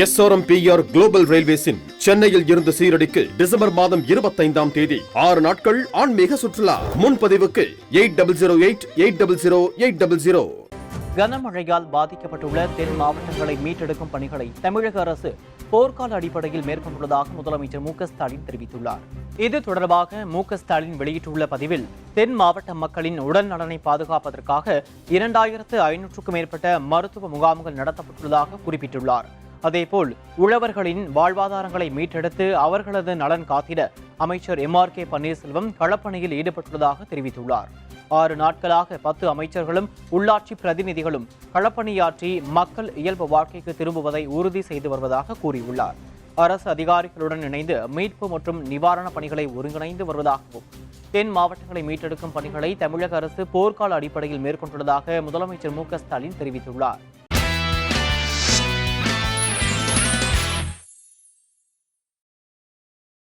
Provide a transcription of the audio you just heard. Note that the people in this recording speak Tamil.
SRMPR குளோபல் ரயில்வேஸின் சென்னையில் இருந்து சீரடிக்கு டிசம்பர் மாதம் 25ஆம் தேதி 6 நாட்கள் ஆன்மீக சுற்றுலா. முன்பதிவுக்கு 8008000800. கனமழையால் பாதிக்கப்பட்டுள்ள தென் மாவட்டங்களை மீட்டெடுக்கும் பணிகளை தமிழக அரசு போர்க்கால அடிப்படையில் மேற்கொண்டுள்ளதாக முதலமைச்சர் மு.க.ஸ்டாலின் தெரிவித்துள்ளார். இது தொடர்பாக மு.க.ஸ்டாலின் வெளியிட்டுள்ள பதிவில், தென் மாவட்ட மக்களின் உடல் நலனை பாதுகாப்பதற்காக 2500க்கும் மேற்பட்ட மருத்துவ முகாம்கள் நடத்தப்பட்டுள்ளதாக குறிப்பிட்டுள்ளார். அதேபோல் உழவர்களின் வாழ்வாதாரங்களை மீட்டெடுத்து அவர்களது நலன் காத்திட அமைச்சர் MRK பன்னீர்செல்வம் களப்பணியில் ஈடுபட்டுள்ளதாக தெரிவித்துள்ளார். 6 நாட்களாக 10 அமைச்சர்களும் உள்ளாட்சி பிரதிநிதிகளும் களப்பணியாற்றி மக்கள் இயல்பு வாழ்க்கைக்கு திரும்புவதை உறுதி செய்து வருவதாக கூறியுள்ளார். அரசு அதிகாரிகளுடன் இணைந்து மீட்பு மற்றும் நிவாரண பணிகளை ஒருங்கிணைந்து வருவதாகவும், தென் மாவட்டங்களை மீட்டெடுக்கும் பணிகளை தமிழக அரசு போர்க்கால அடிப்படையில் மேற்கொண்டுள்ளதாக முதலமைச்சர் மு.க.ஸ்டாலின் தெரிவித்துள்ளார்.